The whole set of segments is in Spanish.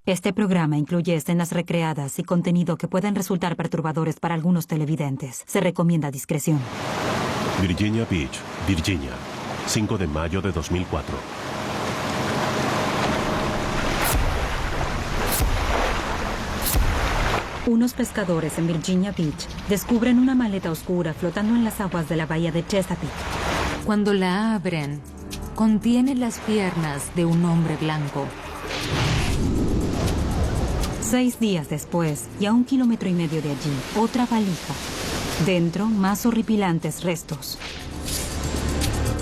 Este programa incluye escenas recreadas y contenido que pueden resultar perturbadores para algunos televidentes. Se recomienda discreción. Virginia Beach, Virginia, 5 de mayo de 2004. Unos pescadores en Virginia Beach descubren una maleta oscura flotando en las aguas de la bahía de Chesapeake. Cuando la abren, contiene las piernas de un hombre blanco. 6 días después, y a 1,5 kilómetros de allí, otra valija. Dentro, más horripilantes restos.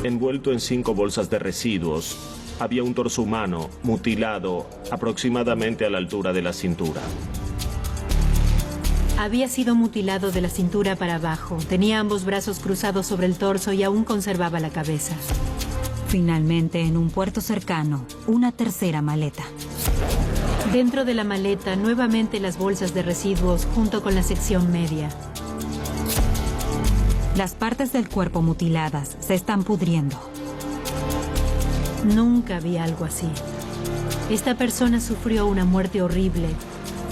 Envuelto en 5 bolsas de residuos, había un torso humano mutilado aproximadamente a la altura de la cintura. Había sido mutilado de la cintura para abajo. Tenía ambos brazos cruzados sobre el torso y aún conservaba la cabeza. Finalmente, en un puerto cercano, una tercera maleta. Dentro de la maleta, nuevamente las bolsas de residuos junto con la sección media. Las partes del cuerpo mutiladas se están pudriendo. Nunca vi algo así. Esta persona sufrió una muerte horrible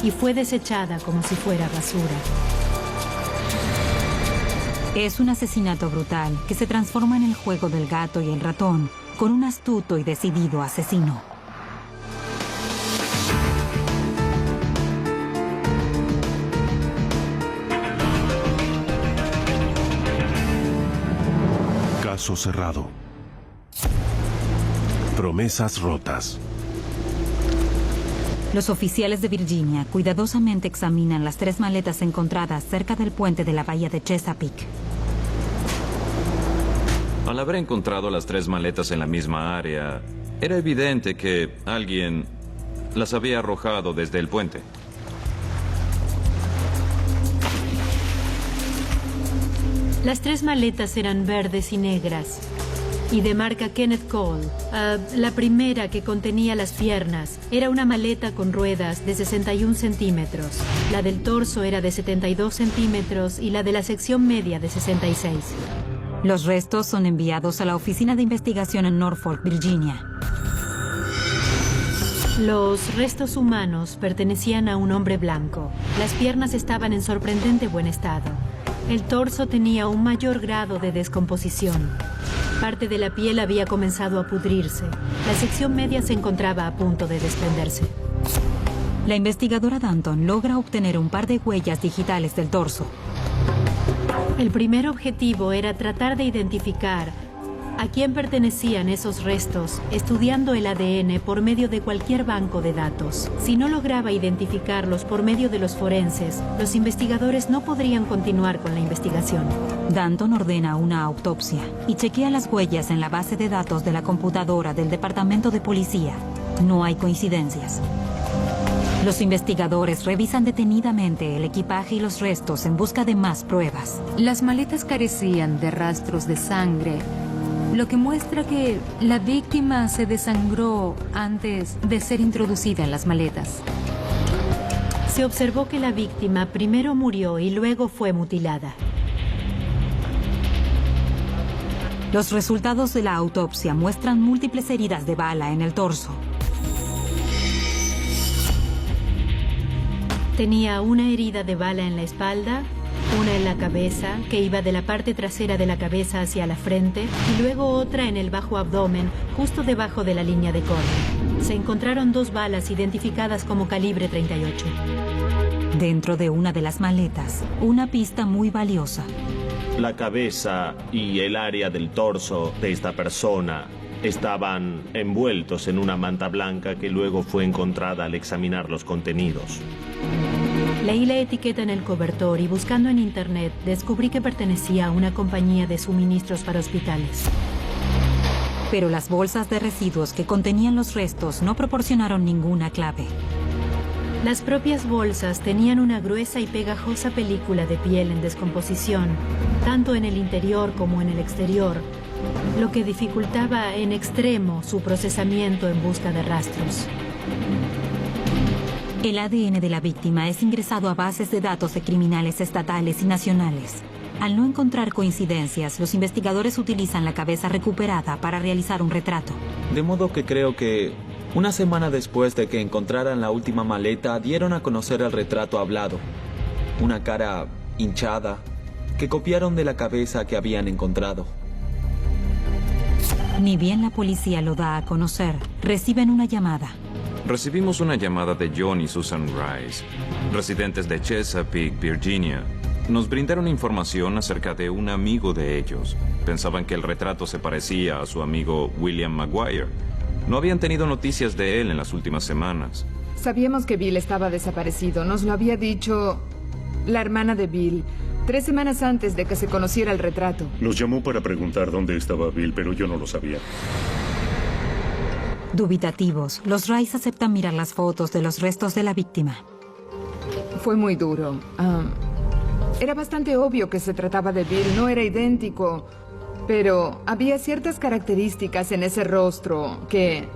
y fue desechada como si fuera basura. Es un asesinato brutal que se transforma en el juego del gato y el ratón, con un astuto y decidido asesino. Caso cerrado. Promesas rotas. Los oficiales de Virginia cuidadosamente examinan las 3 maletas encontradas cerca del puente de la bahía de Chesapeake. Al haber encontrado las 3 maletas en la misma área, era evidente que alguien las había arrojado desde el puente. Las 3 maletas eran verdes y negras y de marca Kenneth Cole. La primera, que contenía las piernas, era una maleta con ruedas de 61 centímetros. La del torso era de 72 centímetros y la de la sección media de 66. Los restos son enviados a la Oficina de Investigación en Norfolk, Virginia. Los restos humanos pertenecían a un hombre blanco. Las piernas estaban en sorprendente buen estado. El torso tenía un mayor grado de descomposición. Parte de la piel había comenzado a pudrirse. La sección media se encontraba a punto de desprenderse. La investigadora Danton logra obtener un par de huellas digitales del torso. El primer objetivo era tratar de identificar a quién pertenecían esos restos, estudiando el ADN por medio de cualquier banco de datos. Si no lograba identificarlos por medio de los forenses, los investigadores no podrían continuar con la investigación. Danton ordena una autopsia y chequea las huellas en la base de datos de la computadora del Departamento de Policía. No hay coincidencias. Los investigadores revisan detenidamente el equipaje y los restos en busca de más pruebas. Las maletas carecían de rastros de sangre, lo que muestra que la víctima se desangró antes de ser introducida en las maletas. Se observó que la víctima primero murió y luego fue mutilada. Los resultados de la autopsia muestran múltiples heridas de bala en el torso. Tenía una herida de bala en la espalda, una en la cabeza, que iba de la parte trasera de la cabeza hacia la frente, y luego otra en el bajo abdomen, justo debajo de la línea de corte. Se encontraron 2 balas identificadas como calibre 38. Dentro de una de las maletas, una pista muy valiosa. La cabeza y el área del torso de esta persona estaban envueltos en una manta blanca que luego fue encontrada al examinar los contenidos. Leí la etiqueta en el cobertor y buscando en internet descubrí que pertenecía a una compañía de suministros para hospitales. Pero las bolsas de residuos que contenían los restos no proporcionaron ninguna clave. Las propias bolsas tenían una gruesa y pegajosa película de piel en descomposición, tanto en el interior como en el exterior, lo que dificultaba en extremo su procesamiento en busca de rastros. El ADN de la víctima es ingresado a bases de datos de criminales estatales y nacionales. Al no encontrar coincidencias, los investigadores utilizan la cabeza recuperada para realizar un retrato. De modo que creo que Una semana después de que encontraran la última maleta, dieron a conocer el retrato hablado. Una cara hinchada que copiaron de la cabeza que habían encontrado. Ni bien la policía lo da a conocer, reciben una llamada. Recibimos una llamada de John y Susan Rice, residentes de Chesapeake, Virginia. Nos brindaron información acerca de un amigo de ellos. Pensaban que el retrato se parecía a su amigo William Maguire. No habían tenido noticias de él en las últimas semanas. Sabíamos que Bill estaba desaparecido. Nos lo había dicho la hermana de Bill 3 semanas antes de que se conociera el retrato. Nos llamó para preguntar dónde estaba Bill, pero yo no lo sabía. Dubitativos, los Rice aceptan mirar las fotos de los restos de la víctima. Fue muy duro. Era bastante obvio que se trataba de Bill. No era idéntico, pero había ciertas características en ese rostro que...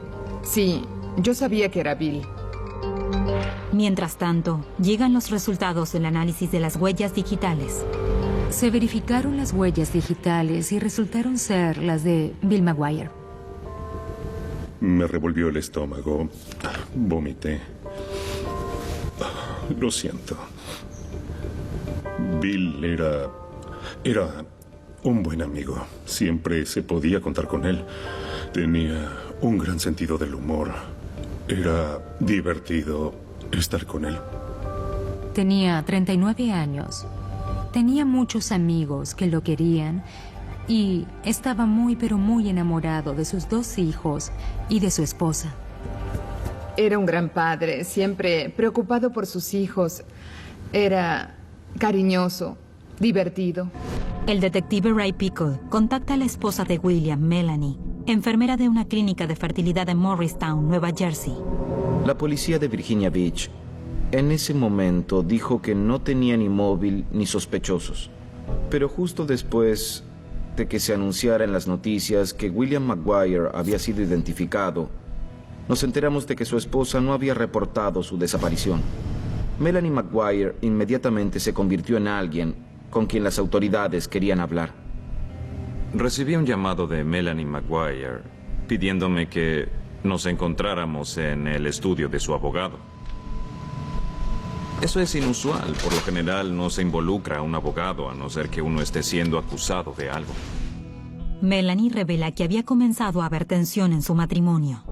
sí, yo sabía que era Bill. Mientras tanto, llegan los resultados del análisis de las huellas digitales. Se verificaron las huellas digitales y resultaron ser las de Bill Maguire. Me revolvió el estómago. Vomité. Lo siento. Bill era un buen amigo. Siempre se podía contar con él. Tenía un gran sentido del humor. Era divertido estar con él. Tenía 39 años. Tenía muchos amigos que lo querían y estaba muy pero muy enamorado de sus 2 hijos y de su esposa. Era un gran padre, siempre preocupado por sus hijos. Era cariñoso, divertido. El detective Ray Pickle contacta a la esposa de William, Melanie, enfermera de una clínica de fertilidad en Morristown, Nueva Jersey. La policía de Virginia Beach en ese momento dijo que no tenía ni móvil ni sospechosos. Pero justo después de que se anunciara en las noticias que William Maguire había sido identificado, nos enteramos de que su esposa no había reportado su desaparición. Melanie Maguire inmediatamente se convirtió en alguien con quien las autoridades querían hablar. Recibí un llamado de Melanie Maguire pidiéndome que nos encontráramos en el estudio de su abogado. Eso es inusual. Por lo general no se involucra a un abogado a no ser que uno esté siendo acusado de algo. Melanie revela que había comenzado a haber tensión en su matrimonio.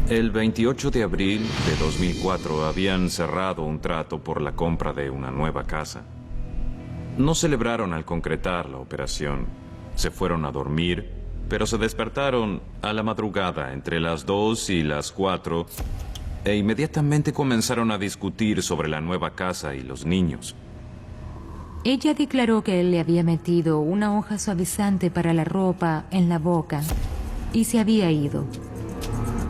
El 28 de abril de 2004 habían cerrado un trato por la compra de una nueva casa. No celebraron al concretar la operación. Se fueron a dormir, pero se despertaron a la madrugada entre las 2 y las 4 e inmediatamente comenzaron a discutir sobre la nueva casa y los niños. Ella declaró que él le había metido una hoja suavizante para la ropa en la boca y se había ido,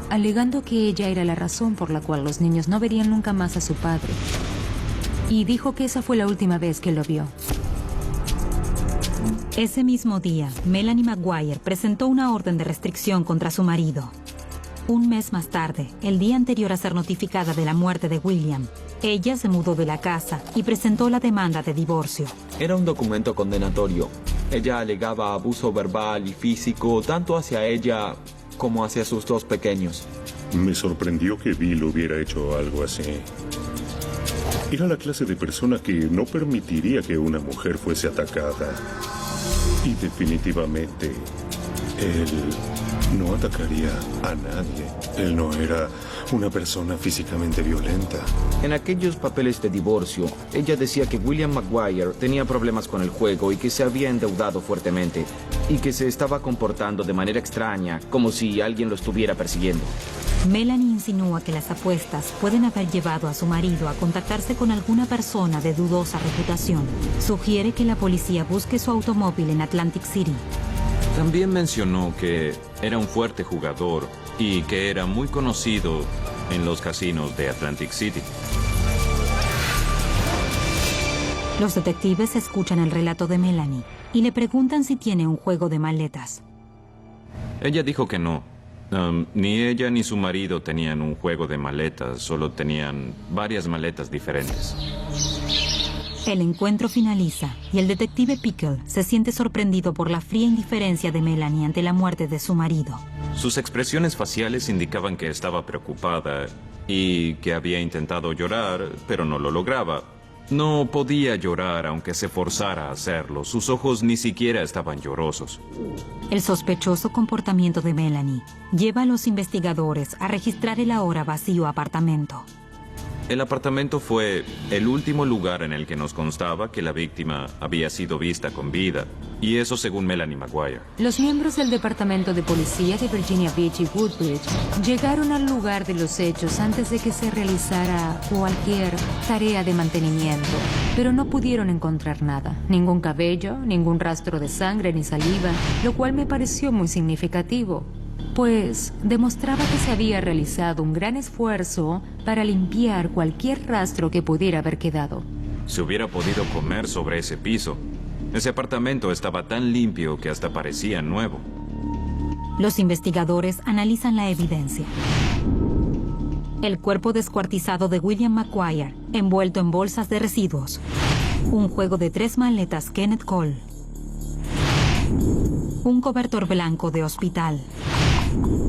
alegando que ella era la razón por la cual los niños no verían nunca más a su padre. Y dijo que esa fue la última vez que lo vio. Ese mismo día, Melanie Maguire presentó una orden de restricción contra su marido. Un mes más tarde, el día anterior a ser notificada de la muerte de William, ella se mudó de la casa y presentó la demanda de divorcio. Era un documento condenatorio. Ella alegaba abuso verbal y físico tanto hacia ella como hacia sus 2 pequeños. Me sorprendió que Bill hubiera hecho algo así. Era la clase de persona que no permitiría que una mujer fuese atacada. Y definitivamente, él no atacaría a nadie. Él no era una persona físicamente violenta. En aquellos papeles de divorcio, ella decía que William Maguire tenía problemas con el juego y que se había endeudado fuertemente y que se estaba comportando de manera extraña, como si alguien lo estuviera persiguiendo. Melanie insinúa que las apuestas pueden haber llevado a su marido a contactarse con alguna persona de dudosa reputación. Sugiere que la policía busque su automóvil en Atlantic City. También mencionó que era un fuerte jugador y que era muy conocido en los casinos de Atlantic City. Los detectives escuchan el relato de Melanie y le preguntan si tiene un juego de maletas. Ella dijo que no. Ni ella ni su marido tenían un juego de maletas, solo tenían varias maletas diferentes. El encuentro finaliza y el detective Pickle se siente sorprendido por la fría indiferencia de Melanie ante la muerte de su marido. Sus expresiones faciales indicaban que estaba preocupada y que había intentado llorar, pero no lo lograba. No podía llorar aunque se forzara a hacerlo. Sus ojos ni siquiera estaban llorosos. El sospechoso comportamiento de Melanie lleva a los investigadores a registrar el ahora vacío apartamento. El apartamento fue el último lugar en el que nos constaba que la víctima había sido vista con vida, y eso según Melanie Maguire. Los miembros del Departamento de Policía de Virginia Beach y Woodbridge llegaron al lugar de los hechos antes de que se realizara cualquier tarea de mantenimiento, pero no pudieron encontrar nada. Ningún cabello, ningún rastro de sangre ni saliva, lo cual me pareció muy significativo, pues demostraba que se había realizado un gran esfuerzo para limpiar cualquier rastro que pudiera haber quedado. Se hubiera podido comer sobre ese piso. Ese apartamento estaba tan limpio que hasta parecía nuevo. Los investigadores analizan la evidencia. El cuerpo descuartizado de William Maguire, envuelto en bolsas de residuos. Un juego de 3 maletas Kenneth Cole. Un cobertor blanco de hospital.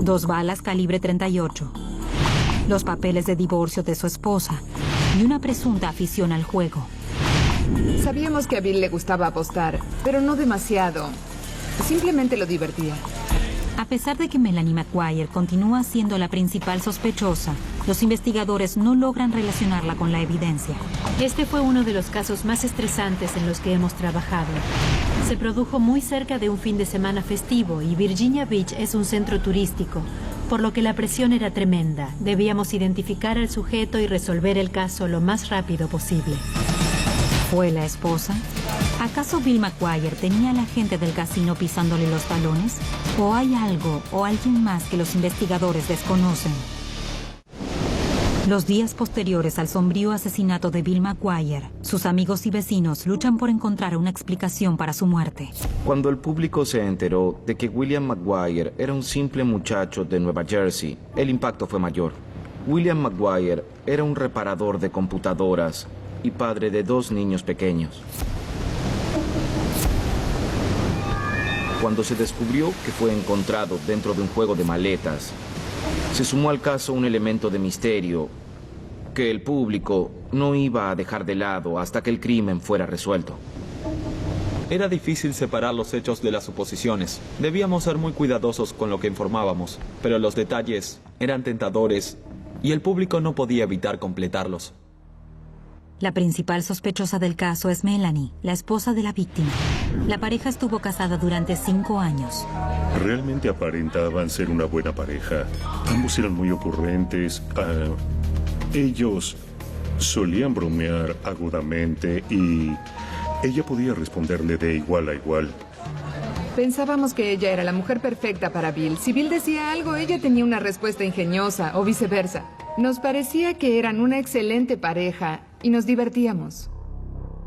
2 balas calibre 38. Los papeles de divorcio de su esposa y una presunta afición al juego. Sabíamos que a Bill le gustaba apostar, pero no demasiado. Simplemente lo divertía. A pesar de que Melanie Maguire continúa siendo la principal sospechosa, los investigadores no logran relacionarla con la evidencia. Este fue uno de los casos más estresantes en los que hemos trabajado. Se produjo muy cerca de un fin de semana festivo y Virginia Beach es un centro turístico, por lo que la presión era tremenda. Debíamos identificar al sujeto y resolver el caso lo más rápido posible. ¿Fue la esposa? ¿Acaso Bill Maguire tenía a la gente del casino pisándole los talones? ¿O hay algo o alguien más que los investigadores desconocen? Los días posteriores al sombrío asesinato de Bill Maguire, sus amigos y vecinos luchan por encontrar una explicación para su muerte. Cuando el público se enteró de que William Maguire era un simple muchacho de Nueva Jersey, el impacto fue mayor. William Maguire era un reparador de computadoras y padre de 2 niños pequeños. Cuando se descubrió que fue encontrado dentro de un juego de maletas, se sumó al caso un elemento de misterio que el público no iba a dejar de lado hasta que el crimen fuera resuelto. Era difícil separar los hechos de las suposiciones. Debíamos ser muy cuidadosos con lo que informábamos, pero los detalles eran tentadores y el público no podía evitar completarlos. La principal sospechosa del caso es Melanie, la esposa de la víctima. La pareja estuvo casada durante 5 años. Realmente aparentaban ser una buena pareja. Ambos eran muy ocurrentes. Ellos solían bromear agudamente y ella podía responderle de igual a igual. Pensábamos que ella era la mujer perfecta para Bill. Si Bill decía algo, ella tenía una respuesta ingeniosa, o viceversa. Nos parecía que eran una excelente pareja y nos divertíamos.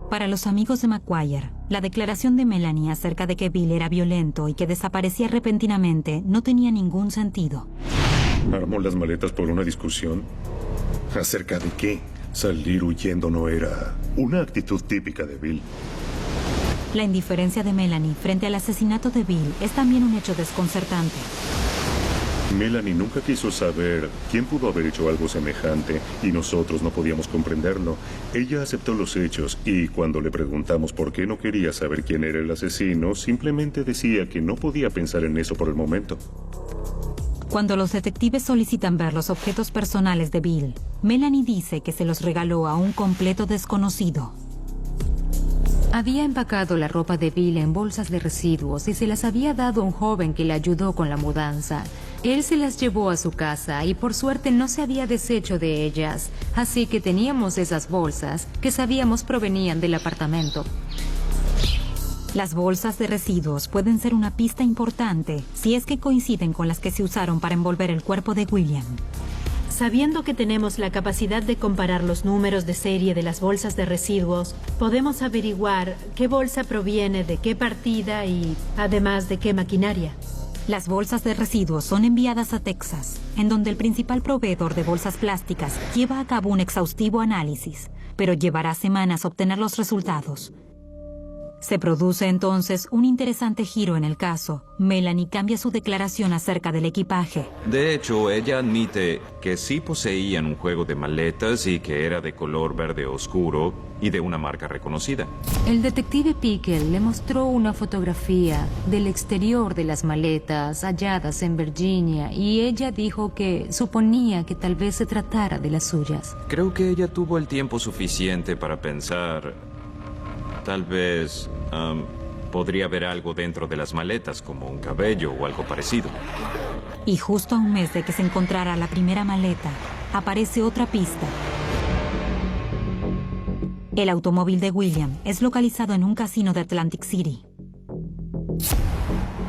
Para los amigos de Maguire, la declaración de Melanie acerca de que Bill era violento y que desaparecía repentinamente no tenía ningún sentido. ¿Armó las maletas por una discusión? ¿Acerca de qué? Salir huyendo no era una actitud típica de Bill. La indiferencia de Melanie frente al asesinato de Bill es también un hecho desconcertante. Melanie nunca quiso saber quién pudo haber hecho algo semejante y nosotros no podíamos comprenderlo. Ella aceptó los hechos y cuando le preguntamos por qué no quería saber quién era el asesino, simplemente decía que no podía pensar en eso por el momento. Cuando los detectives solicitan ver los objetos personales de Bill, Melanie dice que se los regaló a un completo desconocido. Había empacado la ropa de Bill en bolsas de residuos y se las había dado a un joven que le ayudó con la mudanza. Él se las llevó a su casa y por suerte no se había deshecho de ellas, así que teníamos esas bolsas que sabíamos provenían del apartamento. Las bolsas de residuos pueden ser una pista importante si es que coinciden con las que se usaron para envolver el cuerpo de William. Sabiendo que tenemos la capacidad de comparar los números de serie de las bolsas de residuos, podemos averiguar qué bolsa proviene de qué partida y, además, de qué maquinaria. Las bolsas de residuos son enviadas a Texas, en donde el principal proveedor de bolsas plásticas lleva a cabo un exhaustivo análisis, pero llevará semanas obtener los resultados. Se produce entonces un interesante giro en el caso. Melanie cambia su declaración acerca del equipaje. De hecho, ella admite que sí poseían un juego de maletas y que era de color verde oscuro y de una marca reconocida. El detective Pickle le mostró una fotografía del exterior de las maletas halladas en Virginia y ella dijo que suponía que tal vez se tratara de las suyas. Creo que ella tuvo el tiempo suficiente para pensar... Tal vez podría haber algo dentro de las maletas, como un cabello o algo parecido. Y justo a un mes de que se encontrara la primera maleta, aparece otra pista. El automóvil de William es localizado en un casino de Atlantic City.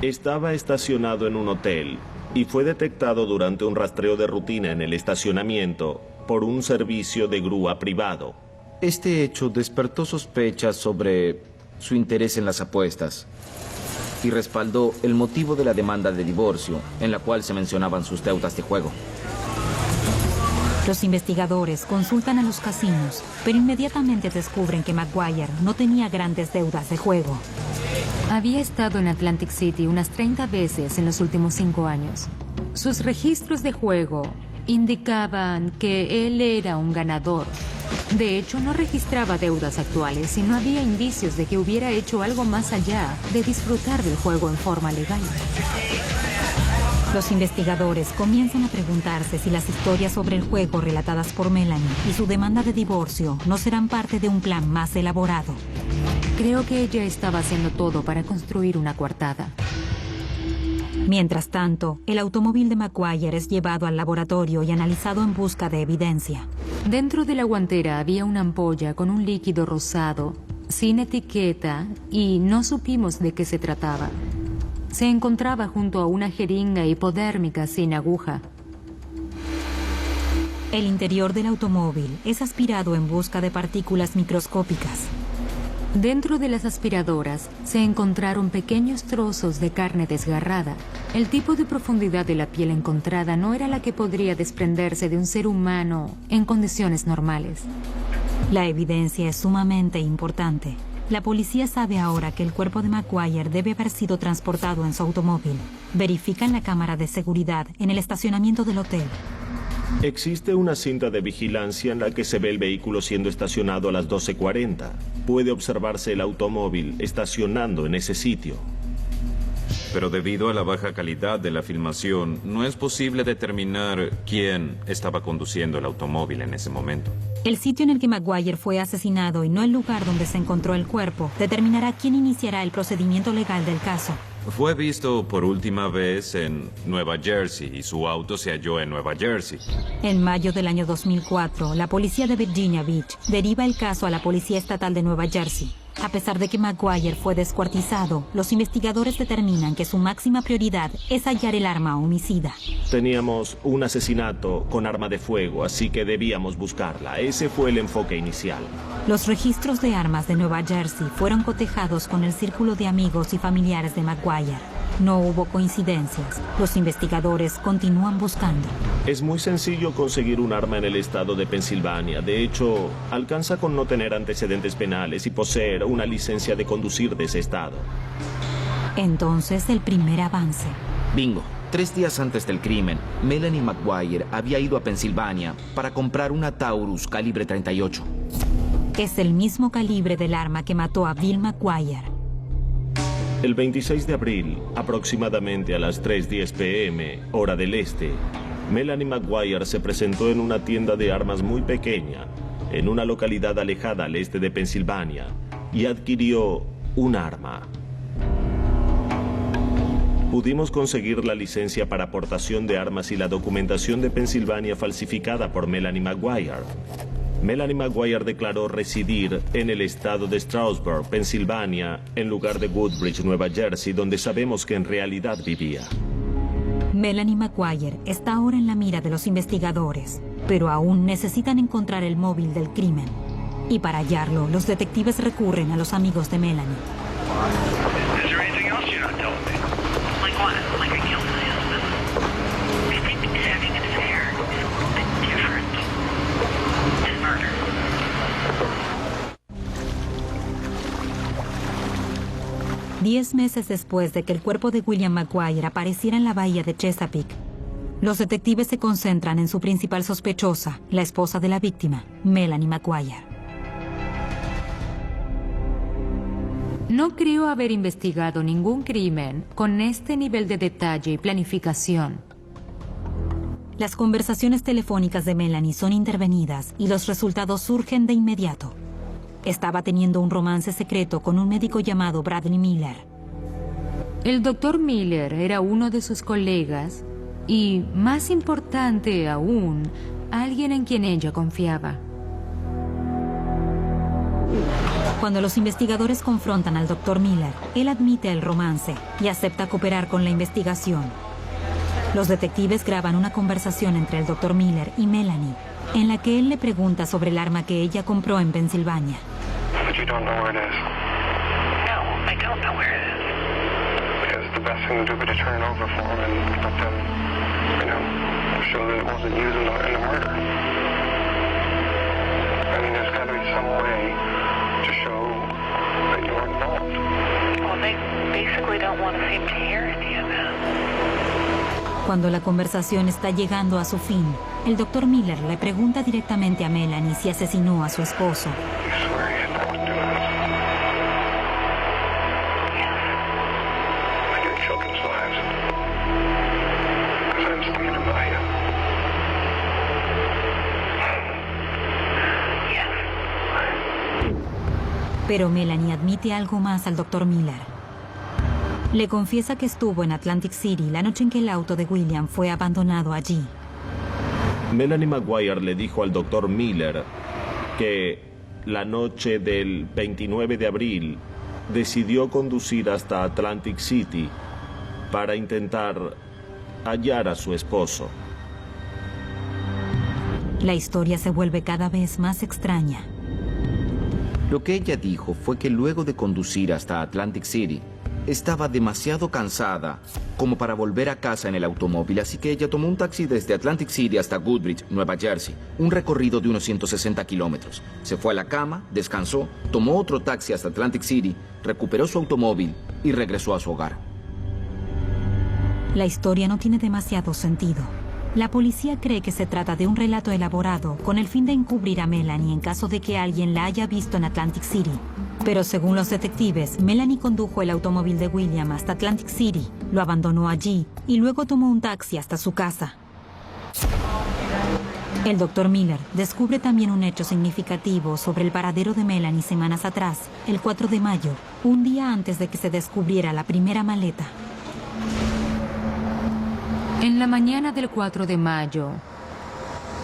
Estaba estacionado en un hotel y fue detectado durante un rastreo de rutina en el estacionamiento por un servicio de grúa privado. Este hecho despertó sospechas sobre su interés en las apuestas y respaldó el motivo de la demanda de divorcio, en la cual se mencionaban sus deudas de juego. Los investigadores consultan a los casinos, pero inmediatamente descubren que Maguire no tenía grandes deudas de juego. Había estado en Atlantic City unas 30 veces en los últimos 5 años. Sus registros de juego indicaban que él era un ganador. De hecho, no registraba deudas actuales y no había indicios de que hubiera hecho algo más allá de disfrutar del juego en forma legal. Los investigadores comienzan a preguntarse si las historias sobre el juego relatadas por Melanie y su demanda de divorcio no serán parte de un plan más elaborado. Creo que ella estaba haciendo todo para construir una coartada. Mientras tanto, el automóvil de Maguire es llevado al laboratorio y analizado en busca de evidencia. Dentro de la guantera había una ampolla con un líquido rosado, sin etiqueta, y no supimos de qué se trataba. Se encontraba junto a una jeringa hipodérmica sin aguja. El interior del automóvil es aspirado en busca de partículas microscópicas. Dentro de las aspiradoras se encontraron pequeños trozos de carne desgarrada. El tipo de profundidad de la piel encontrada no era la que podría desprenderse de un ser humano en condiciones normales. La evidencia es sumamente importante. La policía sabe ahora que el cuerpo de Maguire debe haber sido transportado en su automóvil. Verifican la cámara de seguridad en el estacionamiento del hotel. Existe una cinta de vigilancia en la que se ve el vehículo siendo estacionado a las 12:40. Puede observarse el automóvil estacionando en ese sitio. Pero debido a la baja calidad de la filmación, no es posible determinar quién estaba conduciendo el automóvil en ese momento. El sitio en el que Maguire fue asesinado y no el lugar donde se encontró el cuerpo determinará quién iniciará el procedimiento legal del caso. Fue visto por última vez en Nueva Jersey y su auto se halló en Nueva Jersey. En mayo del año 2004, la policía de Virginia Beach deriva el caso a la Policía Estatal de Nueva Jersey. A pesar de que Maguire fue descuartizado, los investigadores determinan que su máxima prioridad es hallar el arma homicida. Teníamos un asesinato con arma de fuego, así que debíamos buscarla. Ese fue el enfoque inicial. Los registros de armas de Nueva Jersey fueron cotejados con el círculo de amigos y familiares de Maguire. No hubo coincidencias. Los investigadores continúan buscando. Es muy sencillo conseguir un arma en el estado de Pensilvania. De hecho, alcanza con no tener antecedentes penales y poseer una licencia de conducir de ese estado. Entonces, el primer avance. Bingo. 3 días antes del crimen, Melanie Maguire había ido a Pensilvania para comprar una Taurus calibre 38. Es el mismo calibre del arma que mató a Bill Maguire. El 26 de abril, aproximadamente a las 3:10 p.m., hora del este, Melanie Maguire se presentó en una tienda de armas muy pequeña, en una localidad alejada al este de Pensilvania, y adquirió un arma. Pudimos conseguir la licencia para aportación de armas y la documentación de Pensilvania falsificada por Melanie Maguire. Melanie Maguire declaró residir en el estado de Stroudsburg, Pensilvania, en lugar de Woodbridge, Nueva Jersey, donde sabemos que en realidad vivía. Melanie Maguire está ahora en la mira de los investigadores, pero aún necesitan encontrar el móvil del crimen. Y para hallarlo, los detectives recurren a los amigos de Melanie. 10 meses después de que el cuerpo de William Maguire apareciera en la bahía de Chesapeake, los detectives se concentran en su principal sospechosa, la esposa de la víctima, Melanie Maguire. No creo haber investigado ningún crimen con este nivel de detalle y planificación. Las conversaciones telefónicas de Melanie son intervenidas y los resultados surgen de inmediato. Estaba teniendo un romance secreto con un médico llamado Bradley Miller. El doctor Miller era uno de sus colegas y, más importante aún, alguien en quien ella confiaba. Cuando los investigadores confrontan al Dr. Miller, él admite el romance y acepta cooperar con la investigación. Los detectives graban una conversación entre el Dr. Miller y Melanie, en la que él le pregunta sobre el arma que ella compró en Pensilvania. Cuando la conversación está llegando a su fin, el Dr. Miller le pregunta directamente a Melanie si asesinó a su esposo. Pero Melanie admite algo más al Dr. Miller. Le confiesa que estuvo en Atlantic City la noche en que el auto de William fue abandonado allí. Melanie Maguire le dijo al Dr. Miller que la noche del 29 de abril decidió conducir hasta Atlantic City para intentar hallar a su esposo. La historia se vuelve cada vez más extraña. Lo que ella dijo fue que luego de conducir hasta Atlantic City, estaba demasiado cansada como para volver a casa en el automóvil, así que ella tomó un taxi desde Atlantic City hasta Goodrich, Nueva Jersey, un recorrido de unos 160 kilómetros. Se fue a la cama, descansó, tomó otro taxi hasta Atlantic City, recuperó su automóvil y regresó a su hogar. La historia no tiene demasiado sentido. La policía cree que se trata de un relato elaborado con el fin de encubrir a Melanie en caso de que alguien la haya visto en Atlantic City. Pero según los detectives, Melanie condujo el automóvil de William hasta Atlantic City, lo abandonó allí y luego tomó un taxi hasta su casa. El Dr. Miller descubre también un hecho significativo sobre el paradero de Melanie semanas atrás, el 4 de mayo, un día antes de que se descubriera la primera maleta. En la mañana del 4 de mayo,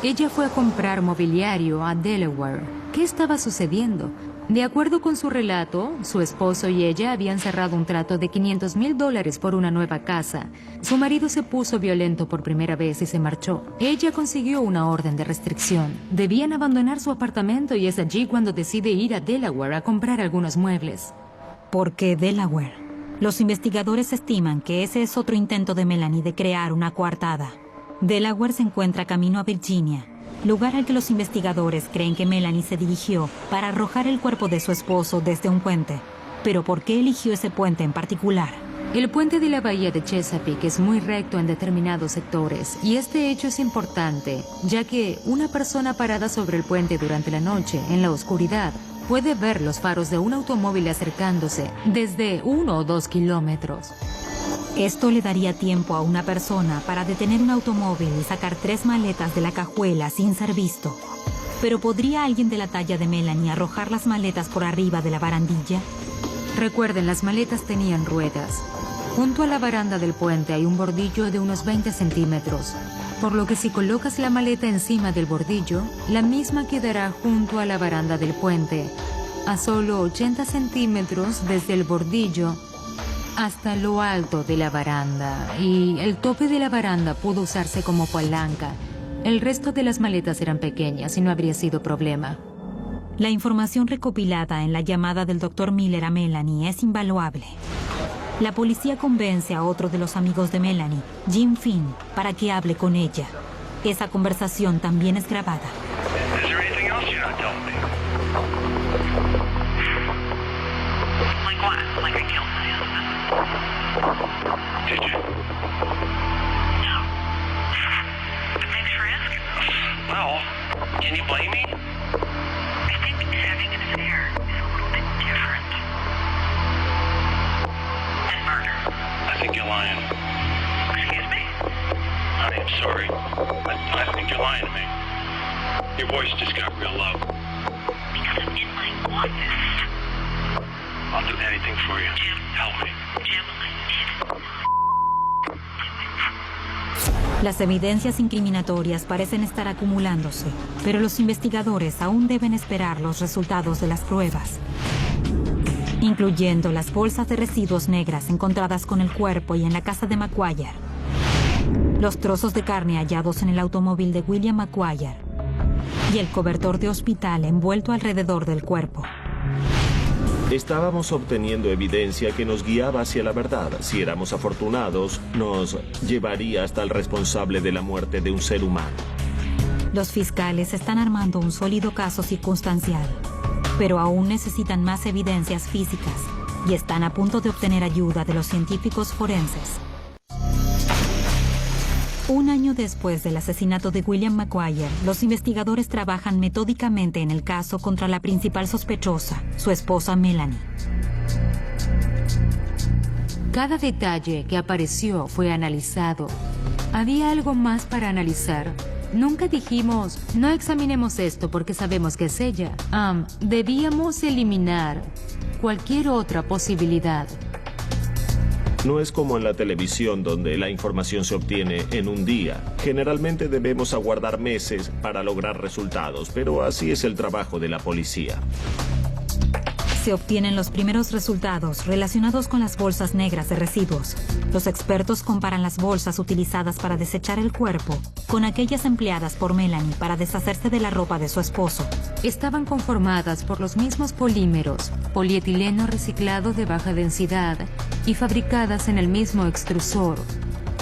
ella fue a comprar mobiliario a Delaware. ¿Qué estaba sucediendo? De acuerdo con su relato, su esposo y ella habían cerrado un trato de $500,000 por una nueva casa. Su marido se puso violento por primera vez y se marchó. Ella consiguió una orden de restricción. Debían abandonar su apartamento y es allí cuando decide ir a Delaware a comprar algunos muebles. ¿Por qué Delaware? Los investigadores estiman que ese es otro intento de Melanie de crear una coartada. Delaware se encuentra camino a Virginia, lugar al que los investigadores creen que Melanie se dirigió para arrojar el cuerpo de su esposo desde un puente. Pero ¿por qué eligió ese puente en particular? El puente de la bahía de Chesapeake es muy recto en determinados sectores, y este hecho es importante, ya que una persona parada sobre el puente durante la noche, en la oscuridad, puede ver los faros de un automóvil acercándose desde 1 o 2 kilómetros. Esto le daría tiempo a una persona para detener un automóvil y sacar 3 maletas de la cajuela sin ser visto. Pero ¿podría alguien de la talla de Melanie arrojar las maletas por arriba de la barandilla? Recuerden, las maletas tenían ruedas. Junto a la baranda del puente hay un bordillo de unos 20 centímetros, por lo que si colocas la maleta encima del bordillo, la misma quedará junto a la baranda del puente, a solo 80 centímetros desde el bordillo hasta lo alto de la baranda, y el tope de la baranda pudo usarse como palanca. El resto de las maletas eran pequeñas y no habría sido problema. La información recopilada en la llamada del Dr. Miller a Melanie es invaluable. La policía convence a otro de los amigos de Melanie, Jim Finn, para que hable con ella. Esa conversación también es grabada. squat like I killed my husband. Did you? No. Thanks for asking. Well, can you blame me? I think having an affair is a little bit different than murder. I think you're lying. Excuse me? Honey, I'm sorry. I think you're lying to me. Your voice just got real low. Because I'm in my office. I'll do anything for you. Jim. Help me. Jim, I need. Las evidencias incriminatorias parecen estar acumulándose, pero los investigadores aún deben esperar los resultados de las pruebas, incluyendo las bolsas de residuos negras encontradas con el cuerpo y en la casa de McGuire, los trozos de carne hallados en el automóvil de William McGuire y el cobertor de hospital envuelto alrededor del cuerpo. Estábamos obteniendo evidencia que nos guiaba hacia la verdad. Si éramos afortunados, nos llevaría hasta el responsable de la muerte de un ser humano. Los fiscales están armando un sólido caso circunstancial, pero aún necesitan más evidencias físicas y están a punto de obtener ayuda de los científicos forenses. Un año después del asesinato de William McGuire, los investigadores trabajan metódicamente en el caso contra la principal sospechosa, su esposa Melanie. Cada detalle que apareció fue analizado. Había algo más para analizar. Nunca dijimos, no examinemos esto porque sabemos que es ella. Debíamos eliminar cualquier otra posibilidad. No es como en la televisión donde la información se obtiene en un día. Generalmente debemos aguardar meses para lograr resultados, pero así es el trabajo de la policía. Se obtienen los primeros resultados relacionados con las bolsas negras de residuos. Los expertos comparan las bolsas utilizadas para desechar el cuerpo con aquellas empleadas por Melanie para deshacerse de la ropa de su esposo. Estaban conformadas por los mismos polímeros, polietileno reciclado de baja densidad y fabricadas en el mismo extrusor,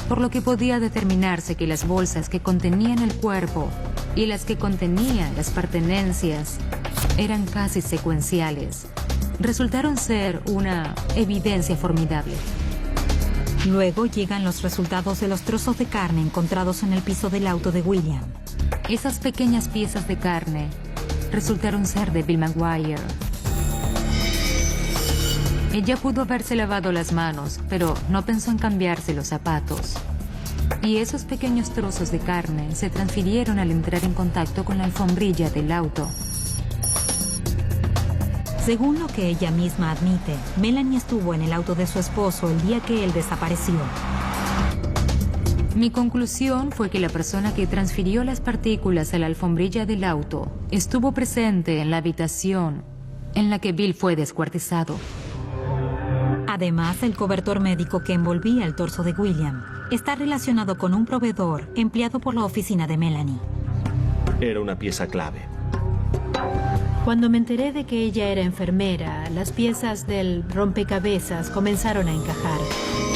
por lo que podía determinarse que las bolsas que contenían el cuerpo y las que contenían las pertenencias eran casi secuenciales. Resultaron ser una evidencia formidable. Luego llegan los resultados de los trozos de carne encontrados en el piso del auto de William. Esas pequeñas piezas de carne resultaron ser de Bill McGuire. Ella pudo haberse lavado las manos, pero no pensó en cambiarse los zapatos. Y esos pequeños trozos de carne se transfirieron al entrar en contacto con la alfombrilla del auto. Según lo que ella misma admite, Melanie estuvo en el auto de su esposo el día que él desapareció. Mi conclusión fue que la persona que transfirió las partículas a la alfombrilla del auto estuvo presente en la habitación en la que Bill fue descuartizado. Además, el cobertor médico que envolvía el torso de William está relacionado con un proveedor empleado por la oficina de Melanie. Era una pieza clave. Cuando me enteré de que ella era enfermera, las piezas del rompecabezas comenzaron a encajar.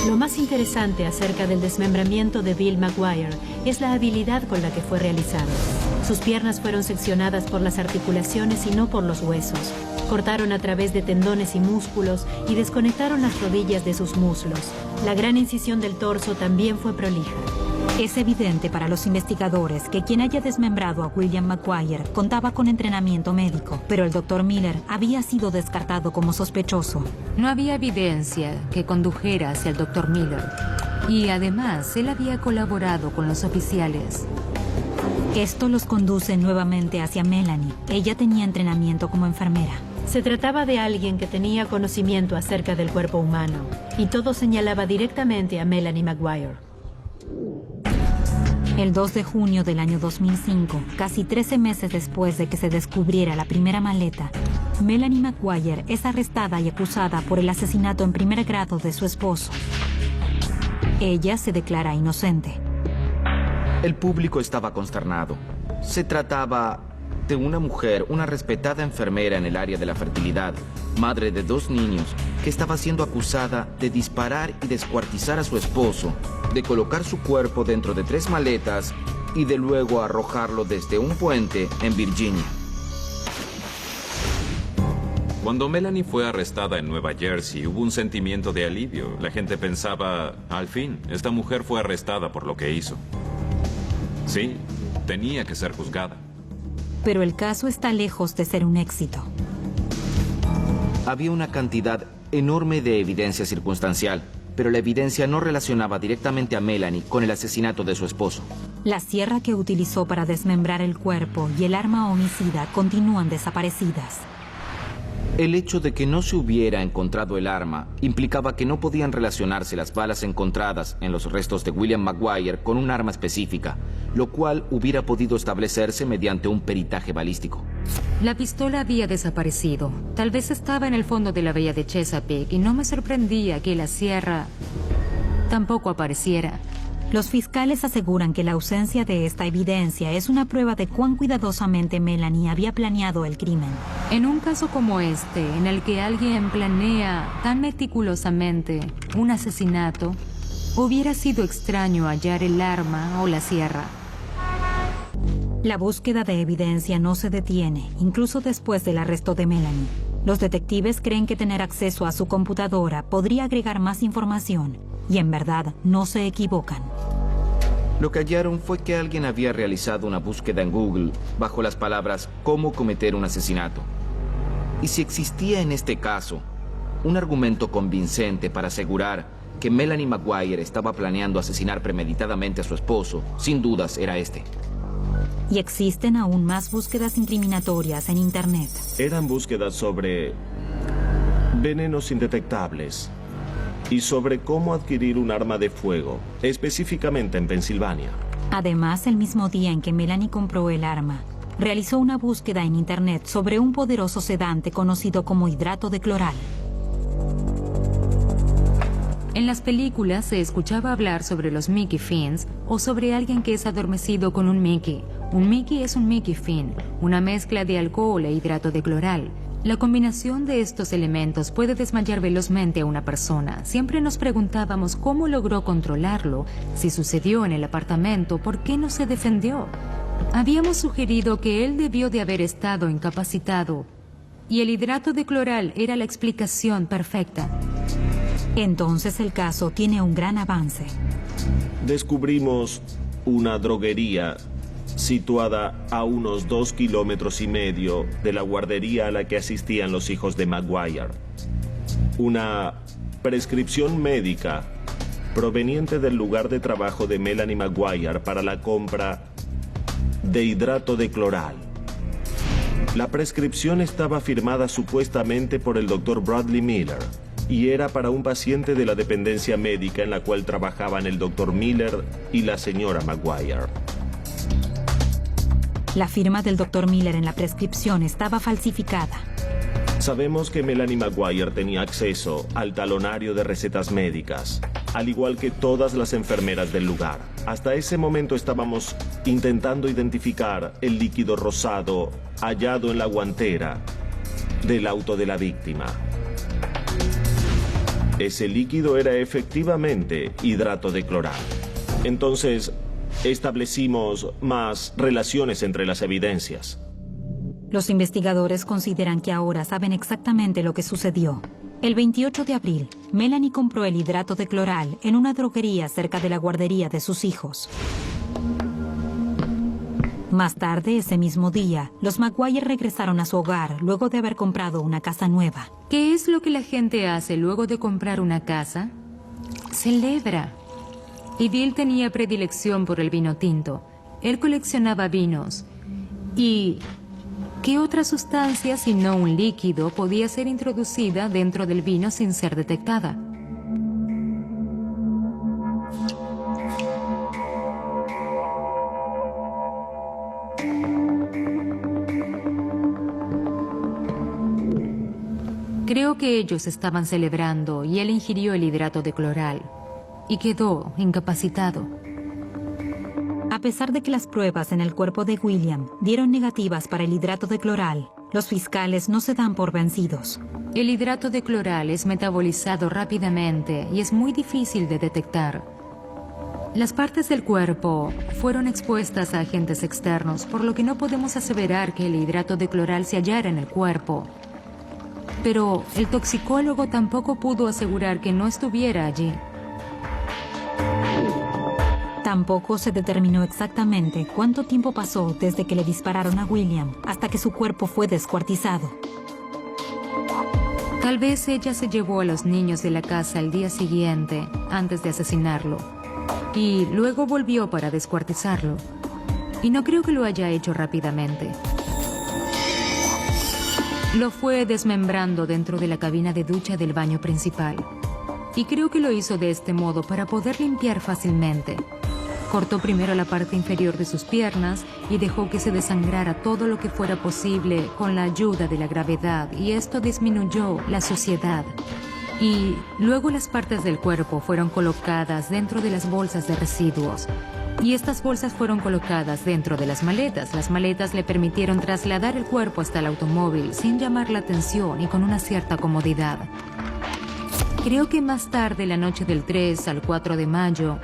Lo más interesante acerca del desmembramiento de Bill McGuire es la habilidad con la que fue realizado. Sus piernas fueron seccionadas por las articulaciones y no por los huesos. Cortaron a través de tendones y músculos y desconectaron las rodillas de sus muslos. La gran incisión del torso también fue prolija. Es evidente para los investigadores que quien haya desmembrado a William McGuire contaba con entrenamiento médico, pero el Dr. Miller había sido descartado como sospechoso. No había evidencia que condujera hacia el Dr. Miller. Y además, él había colaborado con los oficiales. Esto los conduce nuevamente hacia Melanie. Ella tenía entrenamiento como enfermera. Se trataba de alguien que tenía conocimiento acerca del cuerpo humano, y todo señalaba directamente a Melanie McGuire. El 2 de junio del año 2005, casi 13 meses después de que se descubriera la primera maleta, Melanie McGuire es arrestada y acusada por el asesinato en primer grado de su esposo. Ella se declara inocente. El público estaba consternado. Se trataba de una mujer, una respetada enfermera en el área de la fertilidad, madre de 2 niños, que estaba siendo acusada de disparar y descuartizar a su esposo, de colocar su cuerpo dentro de 3 maletas y de luego arrojarlo desde un puente en Virginia. Cuando Melanie fue arrestada en Nueva Jersey, hubo un sentimiento de alivio. La gente pensaba, al fin, esta mujer fue arrestada por lo que hizo. Sí, tenía que ser juzgada. Pero el caso está lejos de ser un éxito. Había una cantidad enorme de evidencia circunstancial, pero la evidencia no relacionaba directamente a Melanie con el asesinato de su esposo. La sierra que utilizó para desmembrar el cuerpo y el arma homicida continúan desaparecidas. El hecho de que no se hubiera encontrado el arma implicaba que no podían relacionarse las balas encontradas en los restos de William Maguire con un arma específica, lo cual hubiera podido establecerse mediante un peritaje balístico. La pistola había desaparecido. Tal vez estaba en el fondo de la bahía de Chesapeake y no me sorprendía que la sierra tampoco apareciera. Los fiscales aseguran que la ausencia de esta evidencia es una prueba de cuán cuidadosamente Melanie había planeado el crimen. En un caso como este, en el que alguien planea tan meticulosamente un asesinato, hubiera sido extraño hallar el arma o la sierra. La búsqueda de evidencia no se detiene, incluso después del arresto de Melanie. Los detectives creen que tener acceso a su computadora podría agregar más información, y en verdad no se equivocan. Lo que hallaron fue que alguien había realizado una búsqueda en Google bajo las palabras «cómo cometer un asesinato». Y si existía en este caso un argumento convincente para asegurar que Melanie Maguire estaba planeando asesinar premeditadamente a su esposo, sin dudas era este. Y existen aún más búsquedas incriminatorias en Internet. Eran búsquedas sobre venenos indetectables y sobre cómo adquirir un arma de fuego, específicamente en Pensilvania. Además, el mismo día en que Melanie compró el arma, realizó una búsqueda en Internet sobre un poderoso sedante conocido como hidrato de cloral. En las películas se escuchaba hablar sobre los Mickey Fins o sobre alguien que es adormecido con un Mickey. Un Mickey es un Mickey Fin, una mezcla de alcohol e hidrato de cloral. La combinación de estos elementos puede desmayar velozmente a una persona. Siempre nos preguntábamos cómo logró controlarlo, si sucedió en el apartamento, por qué no se defendió. Habíamos sugerido que él debió de haber estado incapacitado, y el hidrato de cloral era la explicación perfecta. Entonces el caso tiene un gran avance. Descubrimos una droguería situada a unos 2,5 kilómetros de la guardería a la que asistían los hijos de Maguire. Una prescripción médica proveniente del lugar de trabajo de Melanie Maguire para la compra de hidrato de cloral. La prescripción estaba firmada supuestamente por el Dr. Bradley Miller y era para un paciente de la dependencia médica en la cual trabajaban el Dr. Miller y la señora Maguire. La firma del Dr. Miller en la prescripción estaba falsificada. Sabemos que Melanie Maguire tenía acceso al talonario de recetas médicas, al igual que todas las enfermeras del lugar. Hasta ese momento estábamos intentando identificar el líquido rosado hallado en la guantera del auto de la víctima. Ese líquido era efectivamente hidrato de cloral. Entonces, establecimos más relaciones entre las evidencias. Los investigadores consideran que ahora saben exactamente lo que sucedió. El 28 de abril, Melanie compró el hidrato de cloral en una droguería cerca de la guardería de sus hijos. Más tarde, ese mismo día, los Maguire regresaron a su hogar luego de haber comprado una casa nueva. ¿Qué es lo que la gente hace luego de comprar una casa? Celebra. Y Bill tenía predilección por el vino tinto. Él coleccionaba vinos. ¿Y qué otra sustancia, sino un líquido, podía ser introducida dentro del vino sin ser detectada? Creo que ellos estaban celebrando y él ingirió el hidrato de cloral y quedó incapacitado. A pesar de que las pruebas en el cuerpo de William dieron negativas para el hidrato de cloral, los fiscales no se dan por vencidos. El hidrato de cloral es metabolizado rápidamente y es muy difícil de detectar. Las partes del cuerpo fueron expuestas a agentes externos, por lo que no podemos aseverar que el hidrato de cloral se hallara en el cuerpo. Pero el toxicólogo tampoco pudo asegurar que no estuviera allí. Tampoco se determinó exactamente cuánto tiempo pasó desde que le dispararon a William hasta que su cuerpo fue descuartizado. Tal vez ella se llevó a los niños de la casa el día siguiente, antes de asesinarlo, y luego volvió para descuartizarlo. Y no creo que lo haya hecho rápidamente. Lo fue desmembrando dentro de la cabina de ducha del baño principal. Y creo que lo hizo de este modo para poder limpiar fácilmente. Cortó primero la parte inferior de sus piernas y dejó que se desangrara todo lo que fuera posible con la ayuda de la gravedad, y esto disminuyó la suciedad. Y luego las partes del cuerpo fueron colocadas dentro de las bolsas de residuos. Y estas bolsas fueron colocadas dentro de las maletas. Las maletas le permitieron trasladar el cuerpo hasta el automóvil sin llamar la atención y con una cierta comodidad. Creo que más tarde, la noche del 3 al 4 de mayo,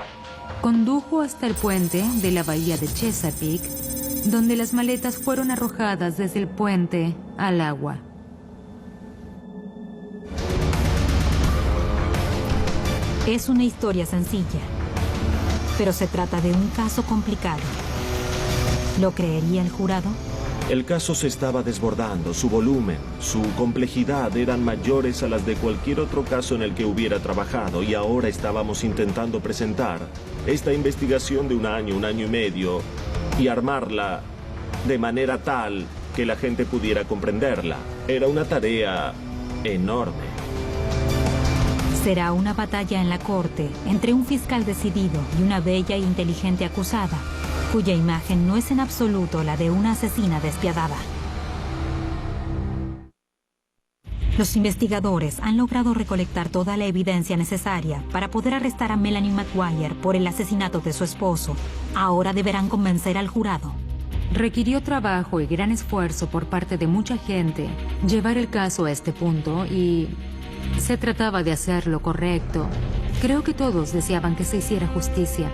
condujo hasta el puente de la bahía de Chesapeake, donde las maletas fueron arrojadas desde el puente al agua. Es una historia sencilla, pero se trata de un caso complicado. ¿Lo creería el jurado? El caso se estaba desbordando, su volumen, su complejidad eran mayores a las de cualquier otro caso en el que hubiera trabajado, y ahora estábamos intentando presentar esta investigación de un año y medio, y armarla de manera tal que la gente pudiera comprenderla. Era una tarea enorme. Será una batalla en la corte entre un fiscal decidido y una bella e inteligente acusada, cuya imagen no es en absoluto la de una asesina despiadada. Los investigadores han logrado recolectar toda la evidencia necesaria para poder arrestar a Melanie McGuire por el asesinato de su esposo. Ahora deberán convencer al jurado. Requirió trabajo y gran esfuerzo por parte de mucha gente llevar el caso a este punto, y se trataba de hacer lo correcto. Creo que todos deseaban que se hiciera justicia.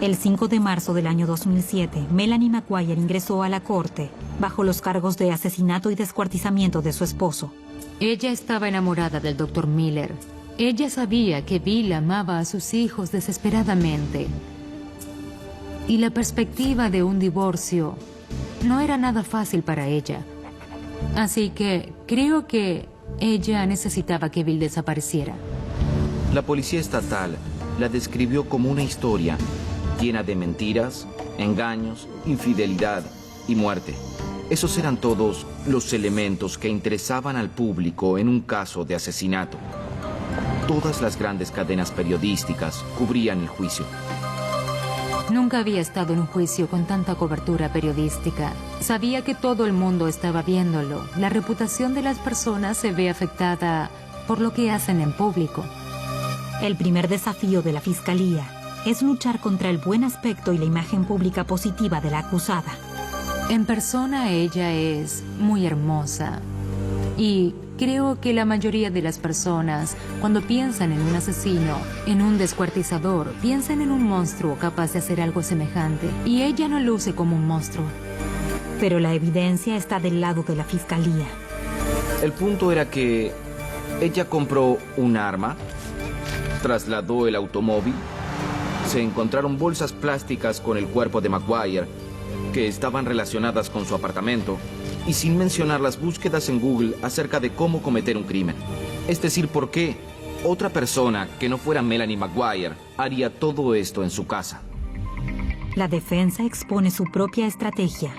El 5 de marzo del año 2007, Melanie McGuire ingresó a la corte bajo los cargos de asesinato y descuartizamiento de su esposo. Ella estaba enamorada del Dr. Miller. Ella sabía que Bill amaba a sus hijos desesperadamente. Y la perspectiva de un divorcio no era nada fácil para ella. Así que creo que ella necesitaba que Bill desapareciera. La policía estatal la describió como una historia llena de mentiras, engaños, infidelidad y muerte. Esos eran todos los elementos que interesaban al público en un caso de asesinato. Todas las grandes cadenas periodísticas cubrían el juicio. Nunca había estado en un juicio con tanta cobertura periodística. Sabía que todo el mundo estaba viéndolo. La reputación de las personas se ve afectada por lo que hacen en público. El primer desafío de la fiscalía es luchar contra el buen aspecto y la imagen pública positiva de la acusada. En persona ella es muy hermosa. Y creo que la mayoría de las personas, cuando piensan en un asesino, en un descuartizador, piensan en un monstruo capaz de hacer algo semejante. Y ella no luce como un monstruo. Pero la evidencia está del lado de la fiscalía. El punto era que ella compró un arma, trasladó el automóvil, se encontraron bolsas plásticas con el cuerpo de McGuire que estaban relacionadas con su apartamento, y sin mencionar las búsquedas en Google acerca de cómo cometer un crimen. Es decir, ¿por qué otra persona que no fuera Melanie McGuire haría todo esto en su casa? La defensa expone su propia estrategia.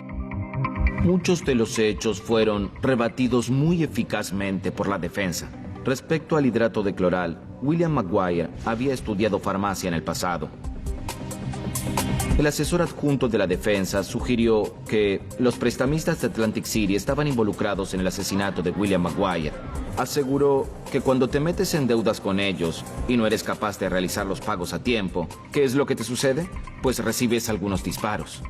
Muchos de los hechos fueron rebatidos muy eficazmente por la defensa. Respecto al hidrato de cloral, William McGuire había estudiado farmacia en el pasado. El asesor adjunto de la defensa sugirió que los prestamistas de Atlantic City estaban involucrados en el asesinato de William McGuire. Aseguró que cuando te metes en deudas con ellos y no eres capaz de realizar los pagos a tiempo, ¿qué es lo que te sucede? Pues recibes algunos disparos.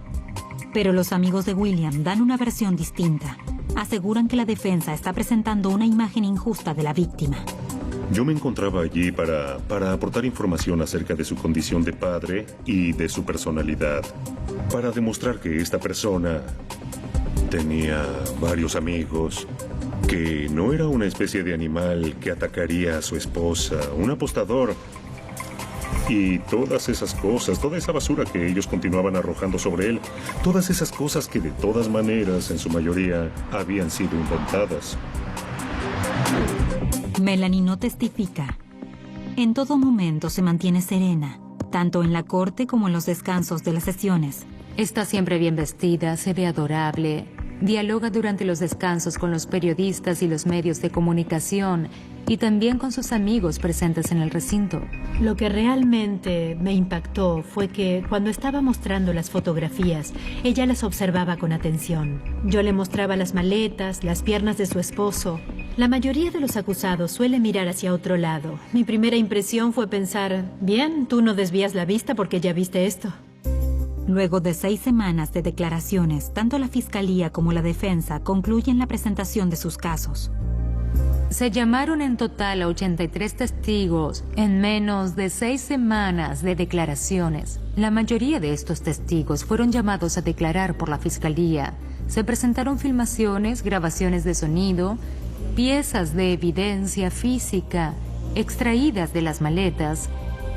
Pero los amigos de William dan una versión distinta. Aseguran que la defensa está presentando una imagen injusta de la víctima. Yo me encontraba allí para aportar información acerca de su condición de padre y de su personalidad, para demostrar que esta persona tenía varios amigos Que no era una especie de animal que atacaría a su esposa, un apostador. Y todas esas cosas, toda esa basura que ellos continuaban arrojando sobre él, todas esas cosas que de todas maneras, en su mayoría, habían sido inventadas. Melanie no testifica. En todo momento se mantiene serena, tanto en la corte como en los descansos de las sesiones. Está siempre bien vestida, se ve adorable, dialoga durante los descansos con los periodistas y los medios de comunicación y también con sus amigos presentes en el recinto. Lo que realmente me impactó fue que cuando estaba mostrando las fotografías, ella las observaba con atención. Yo le mostraba las maletas, las piernas de su esposo. La mayoría de los acusados suele mirar hacia otro lado. Mi primera impresión fue pensar, bien, tú no desvías la vista porque ya viste esto. Luego de 6 semanas de declaraciones, tanto la fiscalía como la defensa concluyen la presentación de sus casos. Se llamaron en total a 83 testigos en menos de 6 semanas de declaraciones. La mayoría de estos testigos fueron llamados a declarar por la fiscalía. Se presentaron filmaciones, grabaciones de sonido, piezas de evidencia física extraídas de las maletas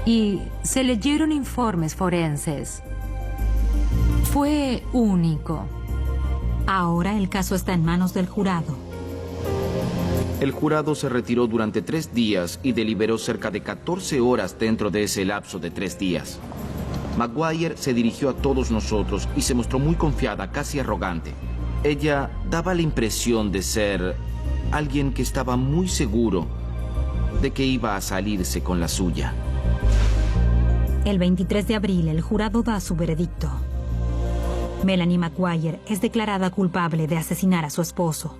y se leyeron informes forenses. Fue único. Ahora el caso está en manos del jurado. El jurado se retiró durante 3 días y deliberó cerca de 14 horas dentro de ese lapso de 3 días. Maguire se dirigió a todos nosotros y se mostró muy confiada, casi arrogante. Ella daba la impresión de ser alguien que estaba muy seguro de que iba a salirse con la suya. El 23 de abril, el jurado da su veredicto. Melanie Maguire es declarada culpable de asesinar a su esposo.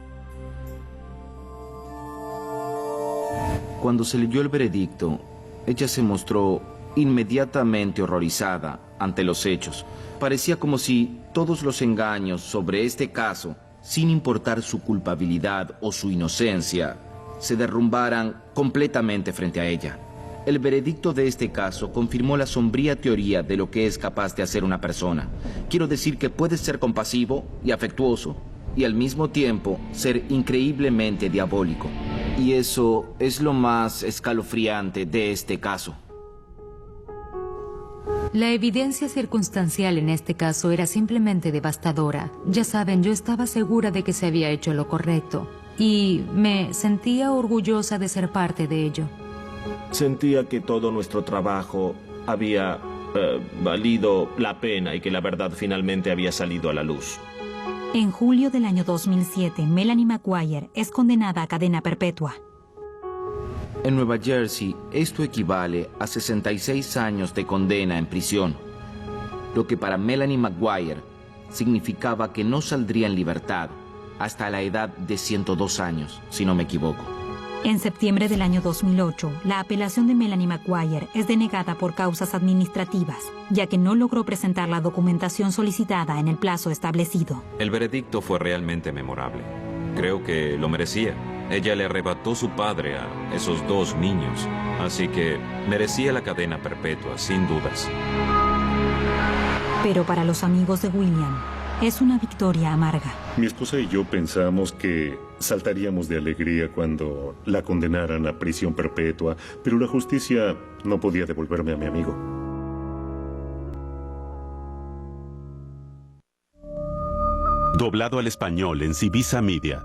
Cuando se leyó el veredicto, ella se mostró inmediatamente horrorizada ante los hechos. Parecía como si todos los engaños sobre este caso, sin importar su culpabilidad o su inocencia, se derrumbaran completamente frente a ella. El veredicto de este caso confirmó la sombría teoría de lo que es capaz de hacer una persona. Quiero decir que puedes ser compasivo y afectuoso y al mismo tiempo ser increíblemente diabólico. Y eso es lo más escalofriante de este caso. La evidencia circunstancial en este caso era simplemente devastadora. Ya saben, yo estaba segura de que se había hecho lo correcto y me sentía orgullosa de ser parte de ello. Sentía que todo nuestro trabajo había valido la pena y que la verdad finalmente había salido a la luz. En julio del año 2007, Melanie Maguire es condenada a cadena perpetua. En Nueva Jersey, esto equivale a 66 años de condena en prisión, lo que para Melanie Maguire significaba que no saldría en libertad hasta la edad de 102 años, si no me equivoco. En septiembre del año 2008, la apelación de Melanie Maguire es denegada por causas administrativas, ya que no logró presentar la documentación solicitada en el plazo establecido. El veredicto fue realmente memorable. Creo que lo merecía. Ella le arrebató su padre a esos 2 niños, así que merecía la cadena perpetua, sin dudas. Pero para los amigos de William, es una victoria amarga. Mi esposa y yo pensamos que saltaríamos de alegría cuando la condenaran a prisión perpetua, pero la justicia no podía devolverme a mi amigo. Doblado al español en Civisa Media.